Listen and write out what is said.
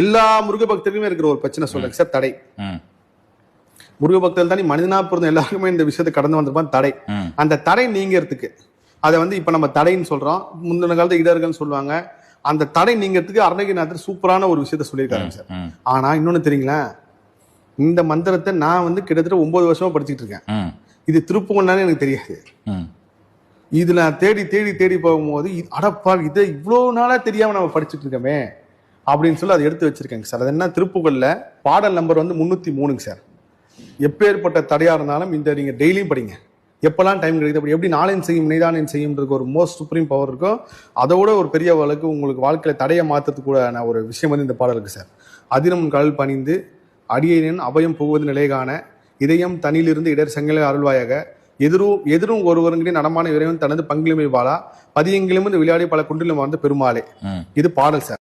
எல்லா முருக பக்தர்களுமே இருக்கிற ஒரு பிரச்சனை சொல்றேன் சார், தடை. முருக பக்தர்கள் தானே மனிதனா பிறந்த எல்லாருக்குமே இந்த விஷயத்தை கடந்து வந்திருப்பான், தடை. அந்த தடை நீங்கிறதுக்கு அதை இப்ப நம்ம தடைன்னு சொல்றோம், முந்தின காலத்து இடர்கள் சொல்லுவாங்க. அந்த தடை நீங்கிறதுக்கு அருணகிரிநாதர் சூப்பரான ஒரு விஷயத்த சொல்லியிருக்காங்க சார். ஆனா இன்னொன்னு தெரியுங்களா, இந்த மந்திரத்தை நான் கிட்டத்தட்ட 9 வருஷமா படிச்சுட்டு இருக்கேன். இது திருப்புகழ்னாலே எனக்கு தெரியாது. இதுல தேடி தேடி தேடி போகும்போது அடப்பா இதை இவ்வளவு நாளா தெரியாம நம்ம படிச்சுட்டு இருக்கோமே அப்படின்னு சொல்லி அதை எடுத்து வச்சிருக்கேங்க சார். அது என்ன, திருப்புகழ்ல பாடல் நம்பர் 303 சார். எப்பேற்பட்ட தடையா இருந்தாலும் இந்த நீங்க டெய்லியும் படிங்க, எப்பெல்லாம் டைம் கிடைக்குது. அப்படி எப்படி நாளேன் செய்யும் நெய்தானேன் செய்யும்ன்றது ஒரு மோஸ்ட் சுப்ரீம் பவர் இருக்கோ, அதோட ஒரு பெரிய வழக்கு உங்களுக்கு வாழ்க்கையில தடையை மாத்துறதுக்கு கூட ஒரு விஷயம் இந்த பாடலுக்கு சார். அதினம் கடல் பணிந்து அடியேனின் அபயம் புகுவது நிலைகாண இதயம் தனியிலிருந்து இடர் செங்கலை அருள்வாயாக எதிரும் ஒருவருங்கிட்ட நடமான இறைவன் தனது பங்கிலுமை வாழா பதியெங்கிலும் விளையாடி பல குண்டிலும் வாழ்ந்த பெருமாளே. இது பாடல் சார்.